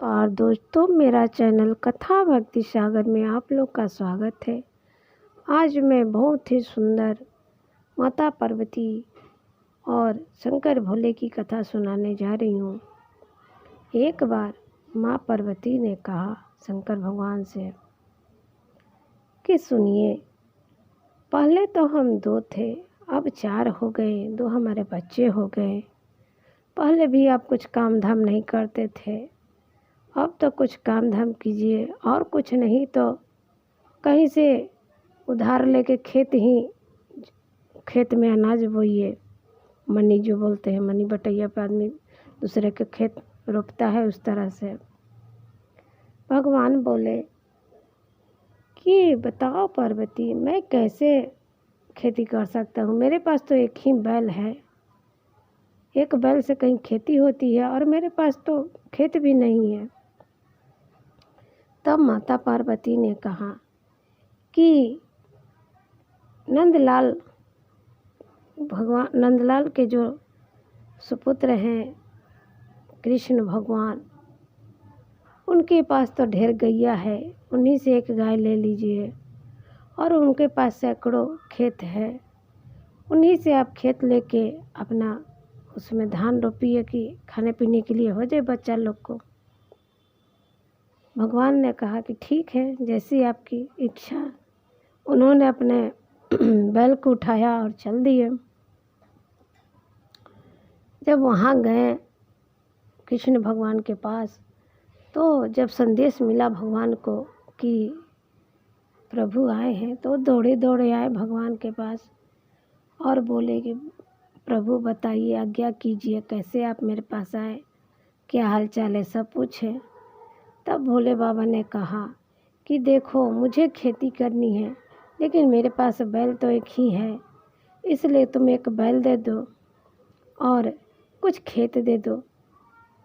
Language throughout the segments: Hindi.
नमस्कार दोस्तों, मेरा चैनल कथा भक्ति सागर में आप लोग का स्वागत है। आज मैं बहुत ही सुंदर माता पार्वती और शंकर भोले की कथा सुनाने जा रही हूँ। एक बार माँ पार्वती ने कहा शंकर भगवान से कि सुनिए, पहले तो हम 2 थे, अब 4 हो गए, 2 हमारे बच्चे हो गए। पहले भी आप कुछ काम धाम नहीं करते थे, अब तो कुछ काम धाम कीजिए, और कुछ नहीं तो कहीं से उधार लेके खेत में अनाज बोइए। मनी जो बोलते हैं, मनी बटैया पे आदमी दूसरे के खेत रोपता है, उस तरह से। भगवान बोले कि बताओ पार्वती, मैं कैसे खेती कर सकता हूँ? मेरे पास तो एक ही बैल है, एक बैल से कहीं खेती होती है, और मेरे पास तो खेत भी नहीं है। तब माता पार्वती ने कहा कि नंदलाल के जो सुपुत्र हैं कृष्ण भगवान, उनके पास तो ढेर गैया है, उन्हीं से एक गाय ले लीजिए। और उनके पास सैकड़ों खेत है, उन्हीं से आप खेत लेके अपना उसमें धान रोपिए कि खाने पीने के लिए हो जाए बच्चा लोग को। भगवान ने कहा कि ठीक है, जैसी आपकी इच्छा। उन्होंने अपने बैल को उठाया और चल दिए। जब वहाँ गए कृष्ण भगवान के पास, तो जब संदेश मिला भगवान को कि प्रभु आए हैं, तो दौड़े दौड़े आए भगवान के पास और बोले कि प्रभु बताइए, आज्ञा कीजिए, कैसे आप मेरे पास आए, क्या हाल चाल है, सब पूछे। तब भोले बाबा ने कहा कि देखो, मुझे खेती करनी है, लेकिन मेरे पास बैल तो एक ही है, इसलिए तुम एक बैल दे दो और कुछ खेत दे दो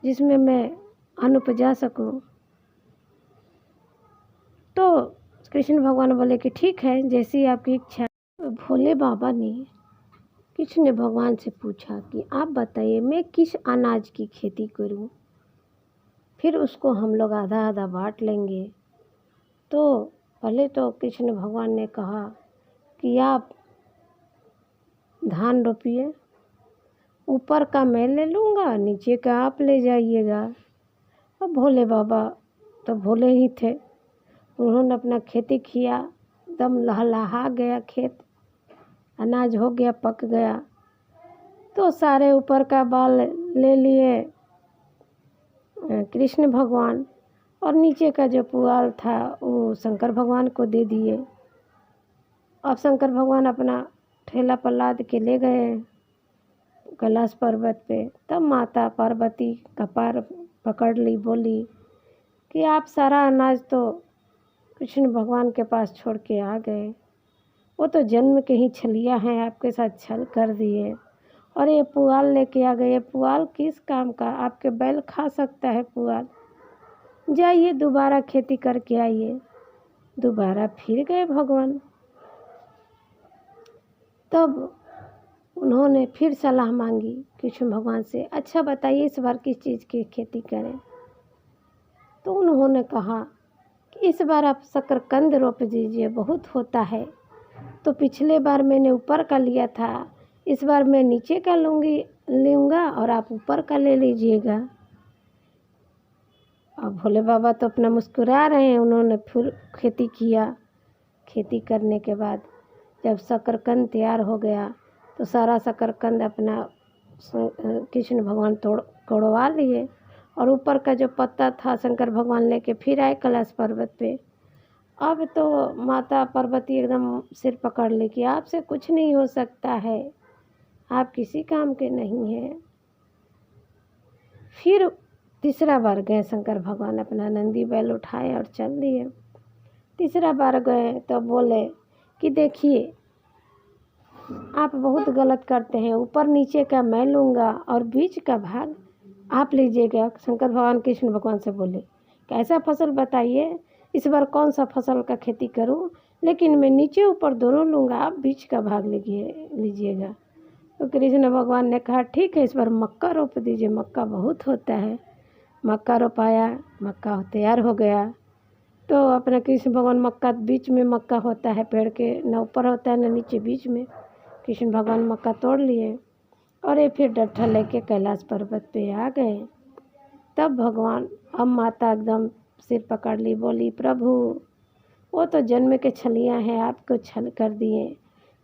जिसमें मैं अन्न उपजा सकूं। तो कृष्ण भगवान बोले कि ठीक है, जैसी आपकी इच्छा। भोले बाबा ने कृष्ण भगवान से पूछा कि आप बताइए, मैं किस अनाज की खेती करूं, फिर उसको हम लोग आधा आधा बांट लेंगे। तो पहले तो कृष्ण भगवान ने कहा कि आप धान रोपिए, ऊपर का मैं ले लूँगा, नीचे का आप ले जाइएगा। अब भोले बाबा तो भोले ही थे, उन्होंने अपना खेती किया, दम लहलहा गया खेत, अनाज हो गया, पक गया। तो सारे ऊपर का बाल ले लिए कृष्ण भगवान, और नीचे का जो पुआल था वो शंकर भगवान को दे दिए। अब शंकर भगवान अपना ठेला पर लाद के ले गए कैलाश पर्वत पे। तब माता पार्वती का पैर पकड़ ली, बोली कि आप सारा अनाज तो कृष्ण भगवान के पास छोड़ के आ गए, वो तो जन्म के ही छलिया हैं, आपके साथ छल कर दिए, और ये पुआल लेके आ गए। ये पुआल किस काम का? आपके बैल खा सकता है पुआल। जाइए दोबारा खेती करके आइए। दोबारा फिर गए भगवान। तब उन्होंने फिर सलाह मांगी कृष्ण भगवान से, अच्छा बताइए इस बार किस चीज़ की खेती करें। तो उन्होंने कहा कि इस बार आप शकरकंद रोप दीजिए, बहुत होता है। तो पिछले बार मैंने ऊपर का लिया था, इस बार मैं नीचे का लूँगा और आप ऊपर का ले लीजिएगा। अब भोले बाबा तो अपना मुस्कुरा रहे हैं। उन्होंने फिर खेती किया। खेती करने के बाद जब शकरकंद तैयार हो गया, तो सारा शकरकंद अपना कृष्ण भगवान तोड़वा लिए, और ऊपर का जो पत्ता था शंकर भगवान लेके फिर आए कैलाश पर्वत पे। अब तो माता पार्वती एकदम सिर पकड़ ली कि आपसे कुछ नहीं हो सकता है, आप किसी काम के नहीं हैं। फिर तीसरा बार गए शंकर भगवान, अपना नंदी बैल उठाए और चल दिए। तीसरा बार गए तो बोले कि देखिए, आप बहुत गलत करते हैं, ऊपर नीचे का मैं लूँगा और बीच का भाग आप लीजिएगा। शंकर भगवान कृष्ण भगवान से बोले, कैसा फसल बताइए, इस बार कौन सा फसल का खेती करूं, लेकिन मैं नीचे ऊपर दोनों लूँगा, आप बीच का भाग लीजिएगा। तो कृष्ण भगवान ने कहा ठीक है, इस बार मक्का रोप दीजिए, मक्का बहुत होता है। मक्का रोपाया, मक्का तैयार हो गया। तो अपना कृष्ण भगवान मक्का बीच में मक्का होता है पेड़ के, न ऊपर होता है न नीचे, बीच में कृष्ण भगवान मक्का तोड़ लिए और ये फिर डंठल लेके कैलाश पर्वत पे आ गए। तब भगवान, अब माता एकदम सिर पकड़ ली, बोली प्रभु वो तो जन्म के छलियाँ हैं, आपको छल कर दिए,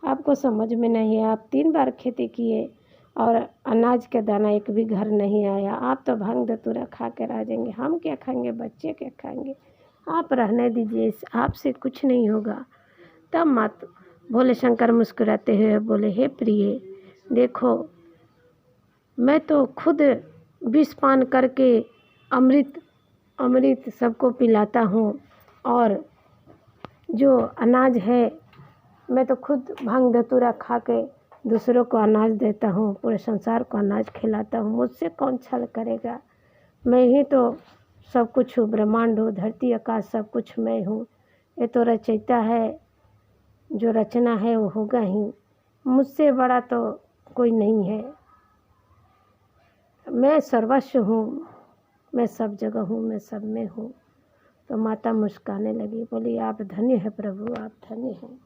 आपको समझ में नहीं है। आप 3 बार खेती किए और अनाज का दाना एक भी घर नहीं आया। आप तो भांग धतूरा खा कर आ जाएंगे, हम क्या खाएंगे, बच्चे क्या खाएंगे, आप रहने दीजिए, आपसे कुछ नहीं होगा। तब माता भोले शंकर मुस्कुराते हुए बोले, हे प्रिय, देखो मैं तो खुद विष पान करके अमृत सबको पिलाता हूँ, और जो अनाज है मैं तो खुद भांग धतूरा खा के दूसरों को अनाज देता हूँ, पूरे संसार को अनाज खिलाता हूँ, मुझसे कौन छल करेगा। मैं ही तो सब कुछ हूँ, ब्रह्मांड हूँ, धरती आकाश सब कुछ मैं हूँ। ये तो रचयिता है, जो रचना है वो होगा ही, मुझसे बड़ा तो कोई नहीं है। मैं सर्वस्व हूँ, मैं सब जगह हूँ, मैं सब में हूँ। तो माता मुस्काने लगी, बोली आप धन्य है प्रभु, आप धन्य हैं।